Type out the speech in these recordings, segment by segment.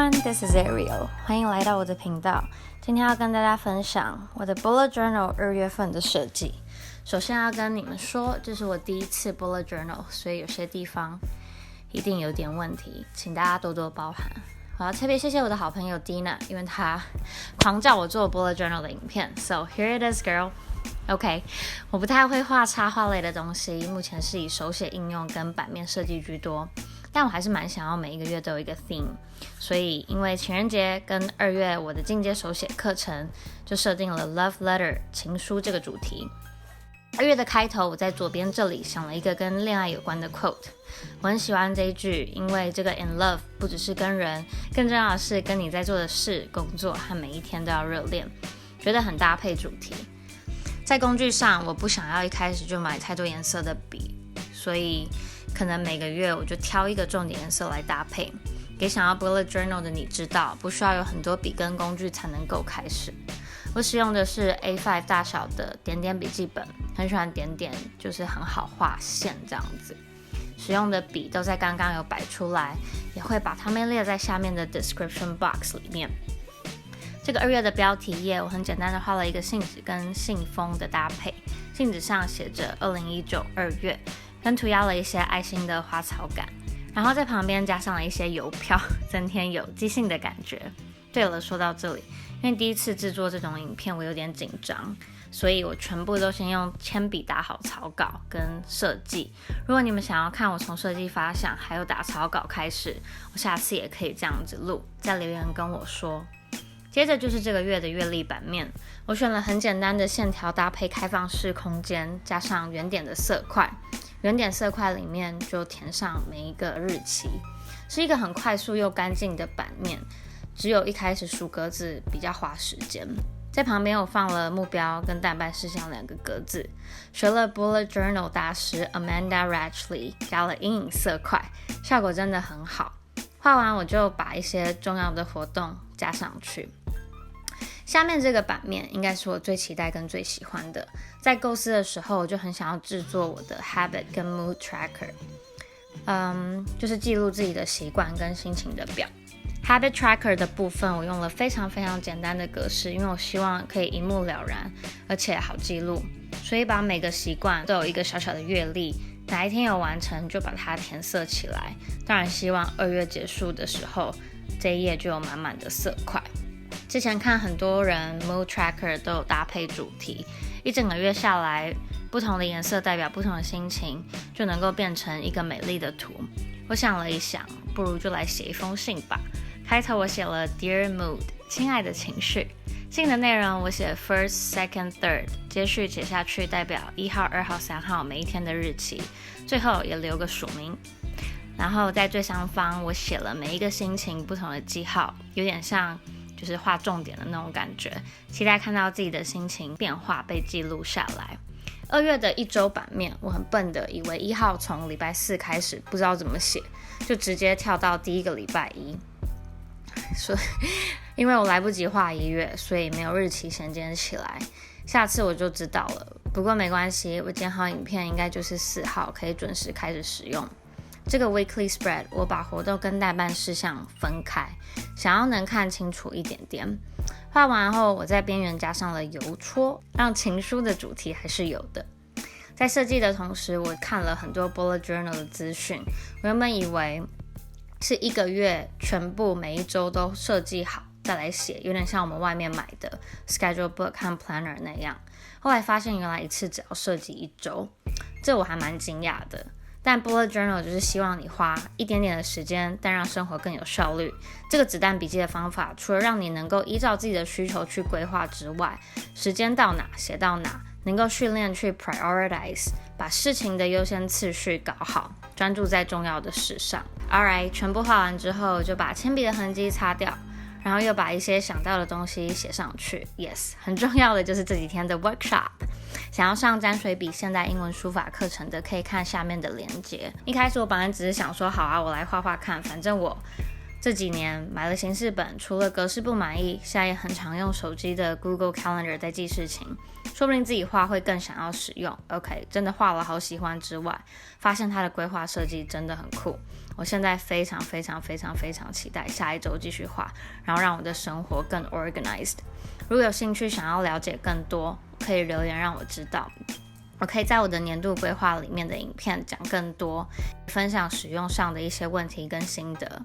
everyone, this is Ariel. 欢迎来到我的频道。今天要跟大家分享我的 Bullet Journal 2月份的设计。首先要跟你们说，这是我第一次 Bullet Journal， 所以有些地方一定有点问题，请大家多多包涵。我要特别谢谢我的好朋友 Dina， 因为她狂叫我做 Bullet Journal 的影片。So here it is, girl. OK， 我不太会画插画类的东西，目前是以手写应用跟版面设计居多，但我还是蛮想要每一个月都有一个 theme， 所以因为情人节跟2月我的进阶手写课程，就设定了 Love Letter 情书这个主题。2月的开头，我在左边这里想了一个跟恋爱有关的 quote， 我很喜欢这一句，因为这个 in love 不只是跟人，更重要的是跟你在做的事、工作和每一天都要热恋，觉得很搭配主题。在工具上，我不想要一开始就买太多颜色的笔，所以可能每个月我就挑一个重点颜色来搭配。给想要 Bullet Journal 的你知道，不需要有很多笔跟工具才能够开始。我使用的是 A5 大小的点点笔记本，很喜欢点点，就是很好画线这样子。使用的笔都在刚刚有摆出来，也会把它们列在下面的 description box 里面。这个2月的标题页，我很简单的画了一个信纸跟信封的搭配，信纸上写着2019 2月，跟涂鸦了一些爱心的花草感，然后在旁边加上了一些邮票，增添有机性的感觉。对了，说到这里，因为第一次制作这种影片，我有点紧张，所以我全部都先用铅笔打好草稿跟设计。如果你们想要看我从设计发想还有打草稿开始，我下次也可以这样子录，在留言跟我说。接着就是这个月的月历版面，我选了很简单的线条搭配开放式空间，加上圆点的色块。圆点色块里面就填上每一个日期，是一个很快速又干净的版面，只有一开始数格子比较花时间。在旁边我放了目标跟待办事项2个格子，学了 Bullet Journal 大师 Amanda Ratchley 加了阴影色块，效果真的很好。画完我就把一些重要的活动加上去。下面这个版面应该是我最期待跟最喜欢的，在构思的时候我就很想要制作我的 habit 跟 mood tracker， 就是记录自己的习惯跟心情的表。habit tracker 的部分我用了非常非常简单的格式，因为我希望可以一目了然，而且好记录，所以把每个习惯都有一个小小的月历，哪一天有完成就把它填色起来。当然希望2月结束的时候，这一页就有满满的色块。之前看很多人 mood tracker 都有搭配主题，一整个月下来，不同的颜色代表不同的心情，就能够变成一个美丽的图。我想了一想，不如就来写一封信吧。开头我写了 Dear Mood， 亲爱的情绪。信的内容我写 First, Second, Third， 接续写下去代表1号、2号、3号每一天的日期，最后也留个署名。然后在最上方我写了每一个心情不同的记号，有点像就是画重点的那种感觉，期待看到自己的心情变化被记录下来。2月的1周版面，我很笨的以为1号从礼拜4开始，不知道怎么写，就直接跳到第一个礼拜1，所以因为我来不及画1月，所以没有日期衔接起来，下次我就知道了。不过没关系，我剪好影片应该就是4号，可以准时开始使用。这个 weekly spread 我把活动跟待办事项分开，想要能看清楚一点点。画完后我在边缘加上了邮戳，让情书的主题还是有的。在设计的同时，我看了很多 Bullet Journal 的资讯，我原本以为是1个月全部每一周都设计好再来写，有点像我们外面买的 schedule book 和 planner 那样，后来发现原来一次只要设计1周，这我还蛮惊讶的。但 Bullet Journal 就是希望你花一点点的时间，但让生活更有效率。这个子弹笔记的方法，除了让你能够依照自己的需求去规划之外，时间到哪写到哪，能够训练去 prioritize， 把事情的优先次序搞好，专注在重要的事上。Alright， 全部画完之后，就把铅笔的痕迹擦掉，然后又把一些想到的东西写上去。Yes， 很重要的就是这几天的 workshop。想要上沾水笔现代英文书法课程的，可以看下面的连结。一开始我本来只是想说，好啊，我来画画看，反正我这几年买了行事本，除了格式不满意，现在也很常用手机的 Google Calendar 在记事情，说不定自己画会更想要使用。OK， 真的画了好喜欢之外，发现它的规划设计真的很酷。我现在非常期待下一周继续画，然后让我的生活更 organized。如果有兴趣想要了解更多，可以留言让我知道。我可以在我的年度规划里面的影片讲更多，分享使用上的一些问题跟心得。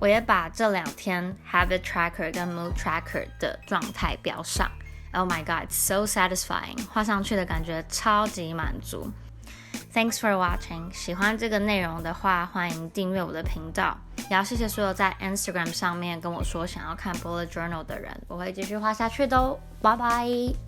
我也把这2天 Habit Tracker 跟 Mood Tracker 的状态标上。Oh my god, so satisfying！ 画上去的感觉超级满足。Thanks for watching！ 喜欢这个内容的话，欢迎订阅我的频道。也要谢谢所有在 Instagram 上面跟我说想要看 Bullet Journal 的人，我会继续画下去的哦。拜拜。